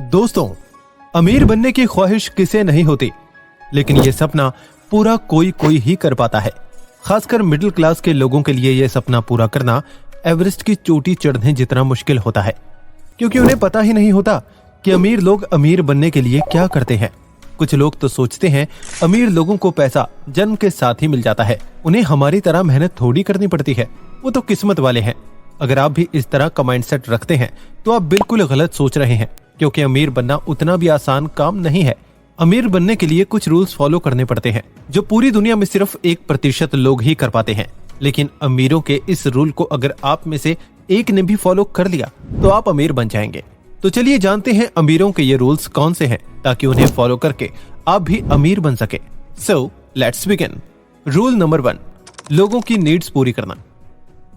दोस्तों, अमीर बनने की ख्वाहिश किसे नहीं होती, लेकिन ये सपना पूरा कोई कोई ही कर पाता है। खासकर मिडिल क्लास के लोगों के लिए यह सपना पूरा करना एवरेस्ट की चोटी चढ़ने जितना मुश्किल होता है, क्योंकि उन्हें पता ही नहीं होता कि अमीर लोग अमीर बनने के लिए क्या करते हैं। कुछ लोग तो सोचते हैं अमीर लोगों को पैसा जन्म के साथ ही मिल जाता है, उन्हें हमारी तरह मेहनत थोड़ी करनी पड़ती है, वो तो किस्मत वाले हैं। अगर आप भी इस तरह का माइंडसेट रखते हैं तो आप बिल्कुल गलत सोच रहे हैं, क्योंकि अमीर बनना उतना भी आसान काम नहीं है। अमीर बनने के लिए कुछ रूल्स फॉलो करने पड़ते हैं जो पूरी दुनिया में सिर्फ 1% लोग ही कर पाते हैं। लेकिन अमीरों के इस रूल को अगर आप में से एक ने भी फॉलो कर लिया तो आप अमीर बन जाएंगे। तो चलिए जानते हैं अमीरों के ये रूल्स कौन से हैं, ताकि उन्हें फॉलो करके आप भी अमीर बन सके। So let's begin. Rule number 1, लोगों की नीड्स पूरी करना।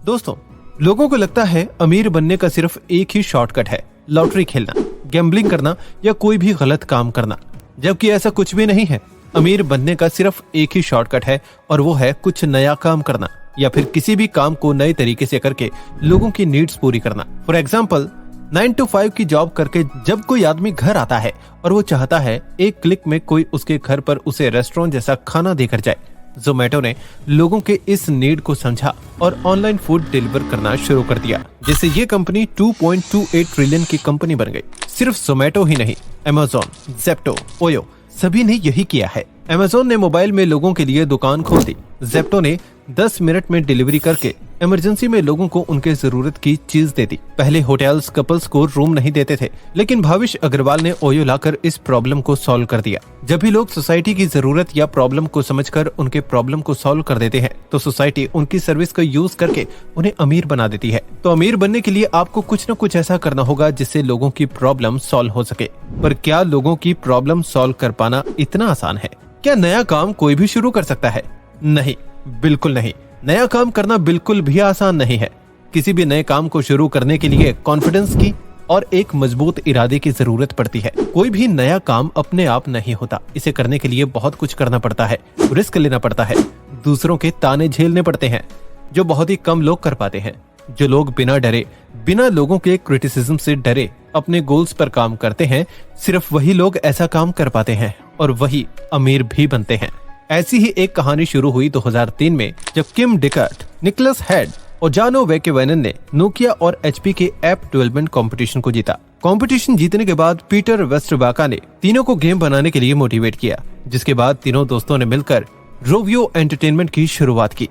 दोस्तों, लोगों को लगता है अमीर बनने का सिर्फ एक ही शॉर्टकट है, लॉटरी खेलना, गैम्बलिंग करना या कोई भी गलत काम करना, जबकि ऐसा कुछ भी नहीं है। अमीर बनने का सिर्फ एक ही शॉर्टकट है और वो है कुछ नया काम करना या फिर किसी भी काम को नए तरीके से करके लोगों की नीड्स पूरी करना। फॉर एग्जाम्पल, 9 to 5 की जॉब करके जब कोई आदमी घर आता है और वो चाहता है एक क्लिक में कोई उसके घर पर उसे रेस्टोरेंट जैसा खाना देकर जाए, जोमेटो ने लोगों के इस नीड को समझा और ऑनलाइन फूड डिलीवर करना शुरू कर दिया, जिससे ये कंपनी 2.28 ट्रिलियन की कंपनी बन गई। सिर्फ जोमेटो ही नहीं, अमेज़न, ज़ेप्टो, ओयो सभी ने यही किया है। अमेज़न ने मोबाइल में लोगों के लिए दुकान खोल दी, ज़ेप्टो ने 10 मिनट में डिलीवरी करके इमरजेंसी में लोगों को उनके जरूरत की चीज दे दी। पहले होटल्स कपल्स को रूम नहीं देते थे, लेकिन भाविश अग्रवाल ने ओयो लाकर इस प्रॉब्लम को सॉल्व कर दिया। जब भी लोग सोसाइटी की जरूरत या प्रॉब्लम को समझकर उनके प्रॉब्लम को सॉल्व कर देते हैं, तो सोसाइटी उनकी सर्विस का यूज करके उन्हें अमीर बना देती है। तो अमीर बनने के लिए आपको कुछ न कुछ ऐसा करना होगा जिससे लोगों की प्रॉब्लम सॉल्व हो सके। पर क्या लोगों की प्रॉब्लम सॉल्व कर पाना इतना आसान है? क्या नया काम कोई भी शुरू कर सकता है? नहीं, बिल्कुल नहीं। नया काम करना बिल्कुल भी आसान नहीं है। किसी भी नए काम को शुरू करने के लिए कॉन्फिडेंस की और एक मजबूत इरादे की जरूरत पड़ती है। कोई भी नया काम अपने आप नहीं होता, इसे करने के लिए बहुत कुछ करना पड़ता है, रिस्क लेना पड़ता है, दूसरों के ताने झेलने पड़ते हैं, जो बहुत ही कम लोग कर पाते हैं। जो लोग बिना डरे, बिना लोगों के क्रिटिसिज्म से डरे अपने गोल्स पर काम करते हैं, सिर्फ वही लोग ऐसा काम कर पाते हैं और वही अमीर भी बनते हैं। ऐसी ही एक कहानी शुरू हुई 2003 में, जब किम डिकर्ट, निकोलस हेड और जानो वेकेवेनन ने नोकिया और एचपी के ऐप डेवलपमेंट कंपटीशन को जीता। कंपटीशन जीतने के बाद पीटर वेस्टरबाका ने तीनों को गेम बनाने के लिए मोटिवेट किया, जिसके बाद तीनों दोस्तों ने मिलकर रोवियो एंटरटेनमेंट की शुरुआत की।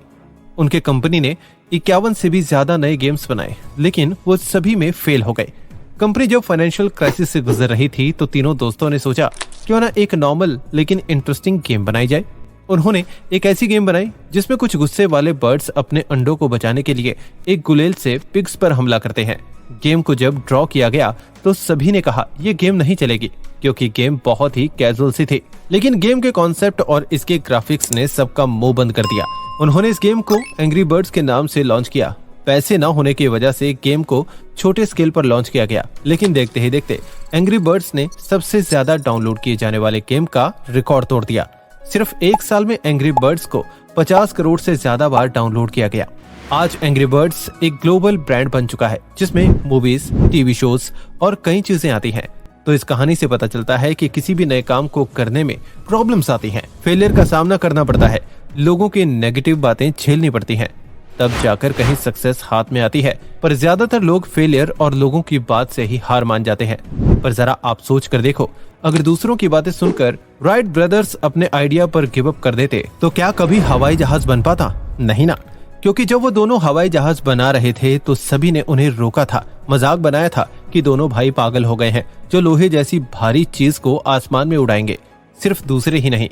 उनके कंपनी ने 51 से भी ज्यादा नए गेम्स बनाए, लेकिन वो सभी में फेल हो गए। कंपनी जब फाइनेंशियल क्राइसिस से गुजर रही थी, तो तीनों दोस्तों ने सोचा क्यों ना एक नॉर्मल लेकिन इंटरेस्टिंग गेम बनाई जाए। उन्होंने एक ऐसी गेम बनाई जिसमें कुछ गुस्से वाले बर्ड्स अपने अंडों को बचाने के लिए एक गुलेल से पिग्स पर हमला करते हैं। गेम को जब ड्रॉ किया गया तो सभी ने कहा ये गेम नहीं चलेगी, क्योंकि गेम बहुत ही कैजुअल सी थी। लेकिन गेम के कॉन्सेप्ट और इसके ग्राफिक्स ने सबका मुंह बंद कर दिया। उन्होंने इस गेम को एंग्री बर्ड्स के नाम से लॉन्च किया। पैसे न होने की वजह से गेम को छोटे स्केल पर लॉन्च किया गया, लेकिन देखते ही देखते एंग्री बर्ड्स ने सबसे ज्यादा डाउनलोड किए जाने वाले गेम का रिकॉर्ड तोड़ दिया। सिर्फ एक साल में एंग्री बर्ड्स को 50 करोड़ से ज्यादा बार डाउनलोड किया गया। आज एंग्री बर्ड्स एक ग्लोबल ब्रांड बन चुका है, जिसमें मूवीज, टीवी शोज और कई चीजें आती हैं। तो इस कहानी से पता चलता है कि किसी भी नए काम को करने में प्रॉब्लम्स आती हैं, फेलियर का सामना करना पड़ता है, लोगों की नेगेटिव बातें झेलनी पड़ती हैं, तब जाकर कहीं सक्सेस हाथ में आती है। पर ज्यादातर लोग फेलियर और लोगों की बात से ही हार मान जाते हैं। पर जरा आप सोच कर देखो, अगर दूसरों की बातें सुनकर राइट ब्रदर्स अपने आइडिया पर गिव अप कर देते तो क्या कभी हवाई जहाज बन पाता? नहीं ना, क्योंकि जब वो दोनों हवाई जहाज बना रहे थे तो सभी ने उन्हें रोका था, मजाक बनाया था कि दोनों भाई पागल हो गए हैं जो लोहे जैसी भारी चीज को आसमान में उड़ाएंगे। सिर्फ दूसरे ही नहीं,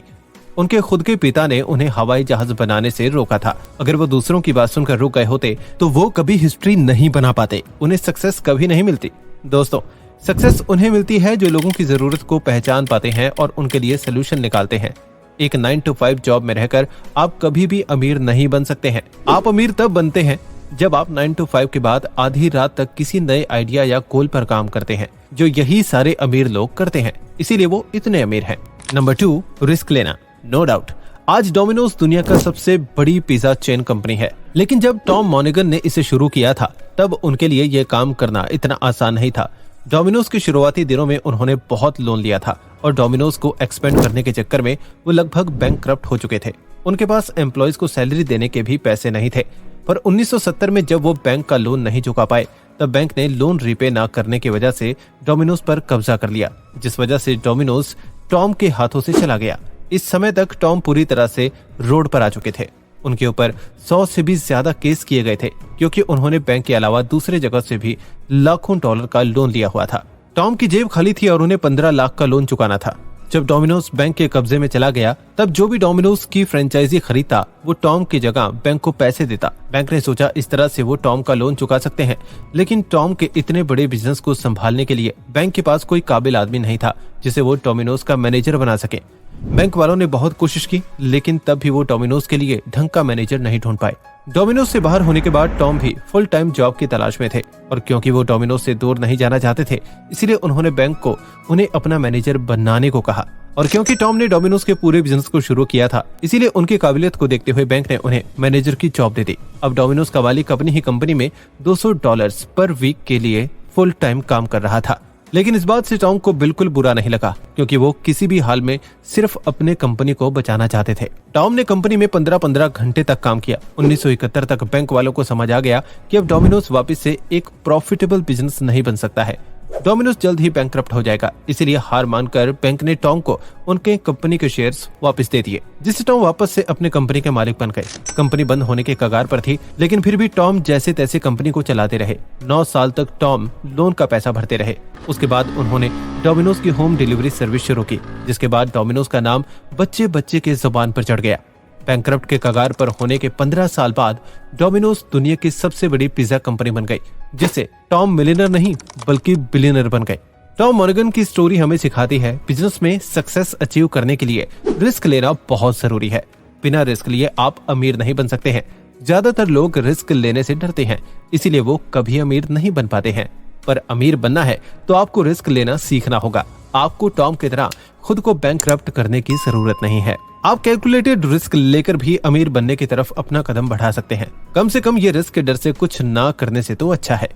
उनके खुद के पिता ने उन्हें हवाई जहाज बनाने से रोका था। अगर वो दूसरों की बात सुनकर रुक गए होते तो वो कभी हिस्ट्री नहीं बना पाते, उन्हें सक्सेस कभी नहीं मिलती। दोस्तों, सक्सेस उन्हें मिलती है जो लोगों की जरूरत को पहचान पाते हैं और उनके लिए सोल्यूशन निकालते हैं। एक 9 to 5 जॉब में रहकर आप कभी भी अमीर नहीं बन सकते हैं। आप अमीर तब बनते हैं जब आप 9 to 5 के बाद आधी रात तक किसी नए आइडिया या गोल पर काम करते हैं, जो यही सारे अमीर लोग करते हैं, इसीलिए वो इतने अमीर हैं। नंबर 2, रिस्क लेना। नो डाउट, आज डोमिनोज दुनिया का सबसे बड़ी पिज्जा चेन कंपनी है, लेकिन जब टॉम मॉनिगन ने इसे शुरू किया था तब उनके लिए यह काम करना इतना आसान नहीं था। डोमिनोज के शुरुआती दिनों में उन्होंने बहुत लोन लिया था और डोमिनोज को एक्सपेंड करने के चक्कर में वो लगभग बैंकक्रप्ट हो चुके थे। उनके पास एम्प्लॉयज को सैलरी देने के भी पैसे नहीं थे। पर 1970 में जब वो बैंक का लोन नहीं चुका पाए, तब बैंक ने लोन रीपे ना करने की वजह से डोमिनोज पर कब्जा कर लिया, जिस वजह से डोमिनोज टॉम के हाथों से चला गया। इस समय तक टॉम पूरी तरह से रोड पर आ चुके थे। उनके ऊपर 100 से भी ज्यादा केस किए गए थे, क्योंकि उन्होंने बैंक के अलावा दूसरे जगह से भी लाखों डॉलर का लोन लिया हुआ था। टॉम की जेब खाली थी और उन्हें 15 लाख का लोन चुकाना था। जब डोमिनोज बैंक के कब्जे में चला गया, तब जो भी डोमिनोज की फ्रेंचाइजी खरीदता, वो टॉम की जगह बैंक को पैसे देता। बैंक ने सोचा इस तरह से वो टॉम का लोन चुका सकते हैं, लेकिन टॉम के इतने बड़े बिजनेस को संभालने के लिए बैंक के पास कोई काबिल आदमी नहीं था जिसे वो डोमिनोज का मैनेजर बना सके। बैंक वालों ने बहुत कोशिश की, लेकिन तब भी वो डोमिनोज के लिए ढंग का मैनेजर नहीं ढूंढ पाए। डोमिनोज से बाहर होने के बाद टॉम भी फुल टाइम जॉब की तलाश में थे, और क्योंकि वो डोमिनोज से दूर नहीं जाना चाहते थे, इसलिए उन्होंने बैंक को उन्हें अपना मैनेजर बनाने को कहा। और क्योंकि टॉम ने डोमिनोज के पूरे बिजनेस को शुरू किया था, इसीलिए उनकी काबिलियत को देखते हुए बैंक ने उन्हें मैनेजर की जॉब दे दी। अब डोमिनोज का मालिक अपनी ही कंपनी में $200 पर वीक के लिए फुल टाइम काम कर रहा था। लेकिन इस बात से टॉम को बिल्कुल बुरा नहीं लगा, क्योंकि वो किसी भी हाल में सिर्फ अपने कंपनी को बचाना चाहते थे। टॉम ने कंपनी में 15-15 घंटे तक काम किया। 1971 तक बैंक वालों को समझ आ गया कि अब डोमिनोज वापस से एक प्रॉफिटेबल बिजनेस नहीं बन सकता है। डोमिनोज जल्द ही बैंकक्रप्ट हो जाएगा, इसीलिए हार मानकर बैंक ने टॉम को उनके कंपनी के शेयर्स वापस दे दिए, जिससे टॉम वापस से अपने कंपनी के मालिक बन गए। कंपनी बंद होने के कगार पर थी, लेकिन फिर भी टॉम जैसे तैसे कंपनी को चलाते रहे। 9 साल तक टॉम लोन का पैसा भरते रहे। उसके बाद उन्होंने डोमिनोज की होम डिलीवरी सर्विस शुरू की, जिसके बाद डोमिनोज का नाम बच्चे बच्चे के जुबान पर चढ़ गया। बैंकक्रप्ट के कगार पर होने के 15 साल बाद डोमिनोज दुनिया की सबसे बड़ी पिज्जा कंपनी बन गई, जिससे टॉम मिलियनर नहीं बल्कि बिलियनर बन गए। टॉम मॉर्गन की स्टोरी हमें सिखाती है, बिजनेस में सक्सेस अचीव करने के लिए रिस्क लेना बहुत जरूरी है। बिना रिस्क लिए आप अमीर नहीं बन सकते हैं। ज्यादातर लोग रिस्क लेने से डरते हैं, इसीलिए वो कभी अमीर नहीं बन पाते हैं। पर अमीर बनना है तो आपको रिस्क लेना सीखना होगा। आपको टॉम की तरह खुद को बैंकक्रप्ट करने की जरूरत नहीं है। आप कैलकुलेटेड रिस्क लेकर भी अमीर बनने की तरफ अपना कदम बढ़ा सकते हैं। कम से कम ये रिस्क के डर से कुछ ना करने से तो अच्छा है।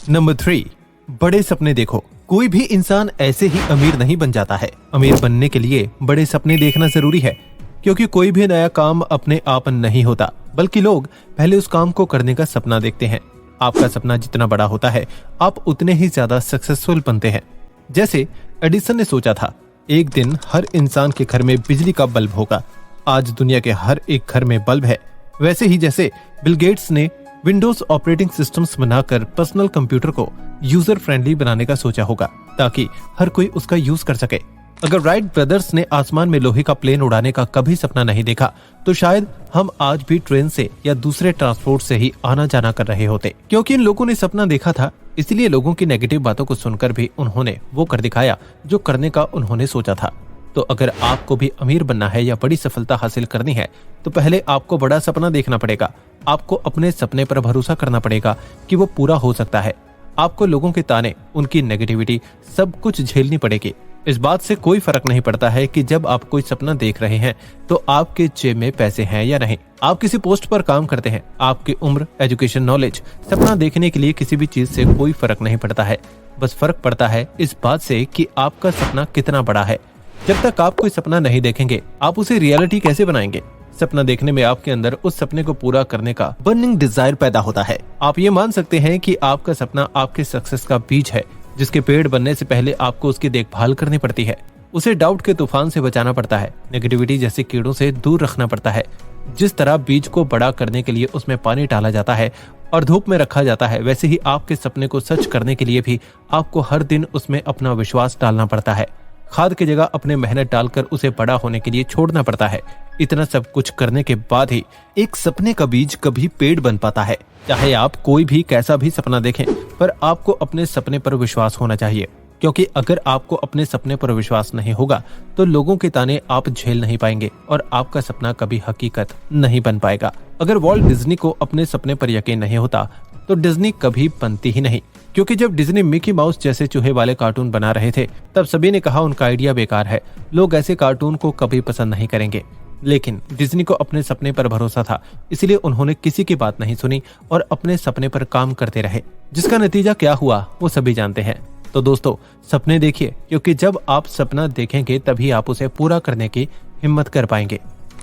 नंबर 3, बड़े सपने देखो। कोई भी इंसान ऐसे ही अमीर नहीं बन जाता है। अमीर बनने के लिए बड़े सपने देखना जरूरी है, क्योंकि कोई भी नया काम अपने आप नहीं होता, बल्कि लोग पहले उस काम को करने का सपना देखते हैं। आपका सपना जितना बड़ा होता है, आप उतने ही ज्यादा सक्सेसफुल बनते हैं। जैसे एडिसन ने सोचा था, एक दिन हर इंसान के घर में बिजली का बल्ब होगा। आज दुनिया के हर एक घर में बल्ब है। वैसे ही जैसे बिल गेट्स ने विंडोज ऑपरेटिंग सिस्टम्स बनाकर पर्सनल कंप्यूटर को यूजर फ्रेंडली बनाने का सोचा होगा, ताकि हर कोई उसका यूज कर सके। अगर राइट ब्रदर्स ने आसमान में लोहे का प्लेन उड़ाने का कभी सपना नहीं देखा, तो शायद हम आज भी ट्रेन से या दूसरे ट्रांसपोर्ट से ही आना जाना कर रहे होते। क्योंकि इन लोगों ने सपना देखा था, इसलिए लोगों की नेगेटिव बातों को सुनकर भी उन्होंने वो कर दिखाया जो करने का उन्होंने सोचा था। तो अगर आपको भी अमीर बनना है या बड़ी सफलता हासिल करनी है, तो पहले आपको बड़ा सपना देखना पड़ेगा। आपको अपने सपने पर भरोसा करना पड़ेगा कि वो पूरा हो सकता है। आपको लोगों के ताने, उनकी नेगेटिविटी सब कुछ झेलनी पड़ेगी। इस बात से कोई फर्क नहीं पड़ता है कि जब आप कोई सपना देख रहे हैं तो आपके जेब में पैसे हैं या नहीं। आप किसी पोस्ट पर काम करते हैं, आपकी उम्र, एजुकेशन, नॉलेज, सपना देखने के लिए किसी भी चीज से कोई फर्क नहीं पड़ता है। बस फर्क पड़ता है इस बात से कि आपका सपना कितना बड़ा है। जब तक आप कोई सपना नहीं देखेंगे, आप उसे रियलिटी कैसे बनाएंगे? सपना देखने में आपके अंदर उस सपने को पूरा करने का बर्निंग डिजायर पैदा होता है। आप ये मान सकते हैं कि आपका सपना आपके सक्सेस का बीज है, जिसके पेड़ बनने से पहले आपको उसकी देखभाल करनी पड़ती है। उसे डाउट के तूफान से बचाना पड़ता है, नेगेटिविटी जैसे कीड़ों से दूर रखना पड़ता है। जिस तरह बीज को बड़ा करने के लिए उसमें पानी डाला जाता है और धूप में रखा जाता है, वैसे ही आपके सपने को सच करने के लिए भी आपको हर दिन उसमें अपना विश्वास डालना पड़ता है। खाद की जगह अपने मेहनत डालकर उसे बड़ा होने के लिए छोड़ना पड़ता है। इतना सब कुछ करने के बाद ही एक सपने का बीज कभी पेड़ बन पाता है। चाहे आप कोई भी कैसा भी सपना देखें, पर आपको अपने सपने पर विश्वास होना चाहिए, क्योंकि अगर आपको अपने सपने पर विश्वास नहीं होगा तो लोगों के ताने आप झेल नहीं पाएंगे और आपका सपना कभी हकीकत नहीं बन पाएगा। अगर वॉल्ट डिज्नी को अपने सपने पर यकीन नहीं होता तो डिज्नी कभी बनती ही नहीं, क्योंकि जब डिज्नी मिकी माउस जैसे चूहे वाले कार्टून बना रहे थे, तब सभी ने कहा उनका आइडिया बेकार है, लोग ऐसे कार्टून को कभी पसंद नहीं करेंगे। लेकिन डिज्नी को अपने सपने पर भरोसा था, इसलिए उन्होंने किसी की बात नहीं सुनी और अपने सपने पर काम करते रहे, जिसका नतीजा क्या हुआ वो सभी जानते हैं। तो दोस्तों सपने देखिए, क्योंकि जब आप सपना देखेंगे तभी आप उसे पूरा करने की हिम्मत कर पाएंगे।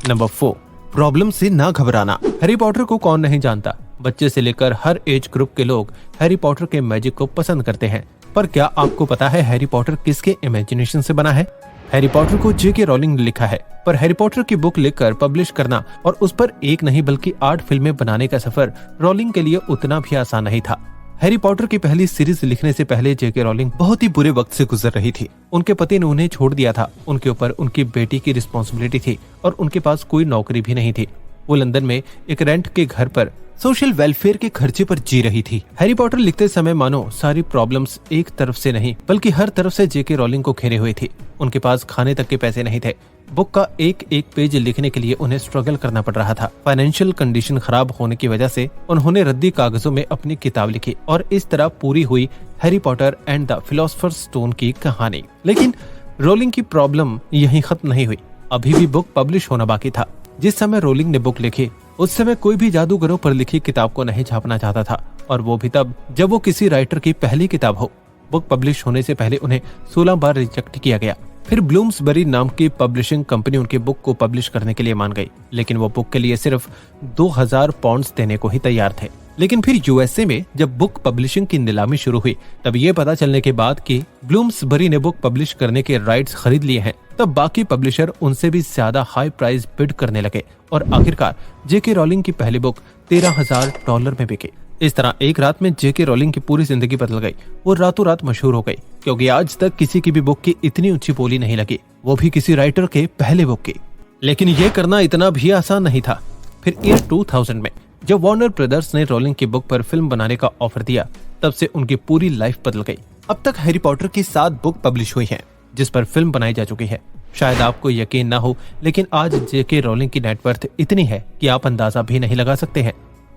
नंबर 4, प्रॉब्लम से ना घबराना। हैरी पॉटर को कौन नहीं जानता। बच्चे से लेकर हर एज ग्रुप के लोग हैरी पॉटर के मैजिक को पसंद करते हैं। पर क्या आपको पता है हैरी पॉटर किसके इमेजिनेशन से बना है? हैरी पॉटर को J.K. रॉलिंग ने लिखा है, पर हैरी पॉटर की बुक लिखकर पब्लिश करना और उस पर एक नहीं बल्कि 8 फिल्में बनाने का सफर रॉलिंग के लिए उतना भी आसान नहीं था। हैरी पॉटर की पहली सीरीज लिखने से पहले J.K. रॉलिंग बहुत ही बुरे वक्त से गुजर रही थी। उनके पति ने उन्हें छोड़ दिया था, उनके ऊपर उनकी बेटी की रिस्पॉन्सिबिलिटी थी और उनके पास कोई नौकरी भी नहीं थी। वो लंदन में एक रेंट के घर पर सोशल वेलफेयर के खर्चे पर जी रही थी। हैरी पॉटर लिखते समय मानो सारी प्रॉब्लम्स एक तरफ से नहीं बल्कि हर तरफ से J.K. रॉलिंग को घेरे हुए थी। उनके पास खाने तक के पैसे नहीं थे। बुक का एक एक पेज लिखने के लिए उन्हें स्ट्रगल करना पड़ रहा था। फाइनेंशियल कंडीशन खराब होने की वजह से उन्होंने रद्दी कागजों में अपनी किताब लिखी और इस तरह पूरी हुई Harry Potter and the Philosopher's Stone की कहानी। लेकिन रोलिंग की प्रॉब्लम यहीं खत्म नहीं हुई। अभी भी बुक पब्लिश होना बाकी था। जिस समय रोलिंग ने बुक लिखी उस समय कोई भी जादूगरों पर लिखी किताब को नहीं छापना चाहता था, और वो भी तब जब वो किसी राइटर की पहली किताब हो। बुक पब्लिश होने से पहले उन्हें 16 बार रिजेक्ट किया गया। फिर ब्लूम्सबरी नाम की पब्लिशिंग कंपनी उनकी बुक को पब्लिश करने के लिए मान गई, लेकिन वो बुक के लिए सिर्फ 2000 पाउंड्स देने को ही तैयार थे। लेकिन फिर यूएसए में जब बुक पब्लिशिंग की नीलामी शुरू हुई, तब ये पता चलने के बाद कि ब्लूम्सबरी ने बुक पब्लिश करने के राइट्स खरीद लिए हैं, तब बाकी पब्लिशर उनसे भी ज्यादा हाई प्राइस बिड करने लगे और आखिरकार J.K. रॉलिंग की पहली बुक $13,000 में बिकी। इस तरह एक रात में J.K. रॉलिंग की पूरी जिंदगी बदल गई। वो रातों रात मशहूर हो गई, क्योंकि आज तक किसी की भी बुक की इतनी ऊंची बोली नहीं लगी, वो भी किसी राइटर के पहले बुक की। लेकिन ये करना इतना भी आसान नहीं था। फिर ईयर 2000 में जब वार्नर ब्रदर्स ने रॉलिंग की बुक पर फिल्म बनाने का ऑफर दिया, तब से उनकी पूरी लाइफ बदल गई। अब तक हैरी पॉटर की 7 बुक पब्लिश हुई हैं, जिस पर फिल्म बनाई जा चुकी है। शायद आपको यकीन ना हो, लेकिन आज J.K. रॉलिंग की नेटवर्थ इतनी है कि आप अंदाजा भी नहीं लगा सकते हैं।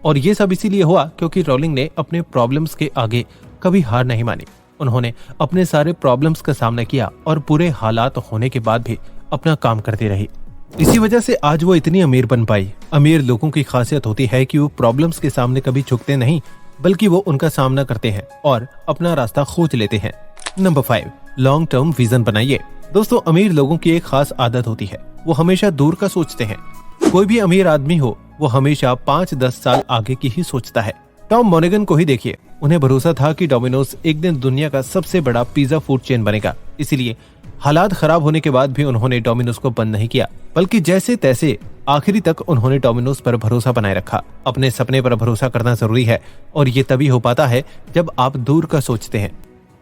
और ये सब इसीलिए हुआ क्योंकि रॉलिंग ने अपने प्रॉब्लम्स के आगे कभी हार नहीं मानी। उन्होंने अपने सारे प्रॉब्लम्स का सामना किया और बुरे हालात होने के बाद भी अपना काम करती रही। इसी वजह से आज वो इतनी अमीर बन पाई। अमीर लोगों की खासियत होती है कि वो प्रॉब्लम्स के सामने कभी झुकते नहीं, बल्कि वो उनका सामना करते हैं और अपना रास्ता खोज लेते हैं। नंबर 5, लॉन्ग टर्म विजन बनाइए। दोस्तों, अमीर लोगों की एक खास आदत होती है, वो हमेशा दूर का सोचते हैं। कोई भी अमीर आदमी हो, वो हमेशा 5-10 साल आगे की ही सोचता है। टॉम मोनेगन को ही देखिए, उन्हें भरोसा था कि डोमिनोज एक दिन दुनिया का सबसे बड़ा पिज्जा फूड चेन बनेगा। इसीलिए हालात खराब होने के बाद भी उन्होंने डोमिनोज को बंद नहीं किया, बल्कि जैसे तैसे आखिरी तक उन्होंने डोमिनोज पर भरोसा बनाए रखा। अपने सपने पर भरोसा करना जरूरी है, और ये तभी हो पाता है जब आप दूर का सोचते हैं।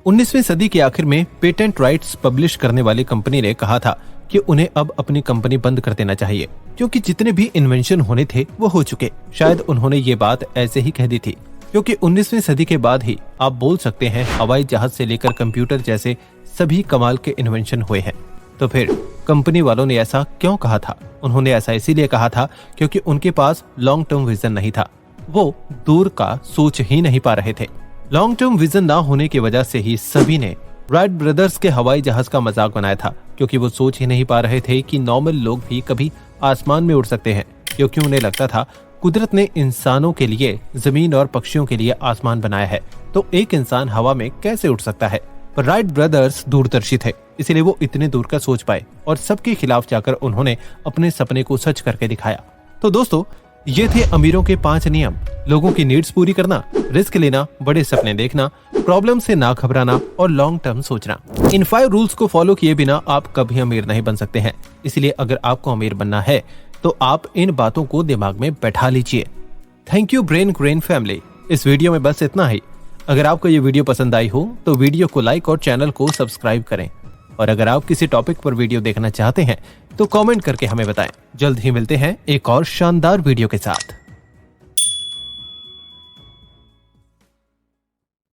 19वीं सदी के आखिर में पेटेंट राइट्स पब्लिश करने वाली कंपनी ने कहा था कि उन्हें अब अपनी कंपनी बंद कर देना चाहिए, क्योंकि जितने भी इन्वेंशन होने थे वो हो चुके। शायद उन्होंने ये बात ऐसे ही कह दी थी, क्योंकि 19वीं सदी के बाद ही आप बोल सकते हैं हवाई जहाज से लेकर कंप्यूटर जैसे सभी कमाल के इन्वेंशन हुए हैं। तो फिर कंपनी वालों ने ऐसा क्यों कहा था? उन्होंने ऐसा इसीलिए कहा था क्योंकि उनके पास लॉन्ग टर्म विजन नहीं था। वो दूर का सोच ही नहीं पा रहे थे। लॉन्ग टर्म विजन ना होने की वजह से ही सभी ने राइट ब्रदर्स के हवाई जहाज का मजाक बनाया था, क्योंकि वो सोच ही नहीं पा रहे थे कि नॉर्मल लोग भी कभी आसमान में उड़ सकते हैं। क्योंकि उन्हें लगता था कुदरत ने इंसानों के लिए जमीन और पक्षियों के लिए आसमान बनाया है, तो एक इंसान हवा में कैसे उड़ सकता है? पर राइट ब्रदर्स दूरदर्शी थे, इसलिए वो इतने दूर का सोच पाए और सबके खिलाफ जाकर उन्होंने अपने सपने को सच करके दिखाया। तो दोस्तों, ये थे अमीरों के 5 नियम। लोगों की नीड्स पूरी करना, रिस्क लेना, बड़े सपने देखना, प्रॉब्लम से ना घबराना और लॉन्ग टर्म सोचना। इन 5 रूल्स को फॉलो किए बिना आप कभी अमीर नहीं बन सकते हैं। इसलिए अगर आपको अमीर बनना है तो आप इन बातों को दिमाग में बैठा लीजिए। Thank you brain grain family. इस वीडियो में बस इतना ही। अगर आपको ये वीडियो पसंद आई हो तो वीडियो को लाइक और चैनल को सब्सक्राइब करें। और अगर आप किसी टॉपिक पर वीडियो देखना चाहते हैं तो कमेंट करके हमें बताएं। जल्द ही मिलते हैं एक और शानदार वीडियो के साथ।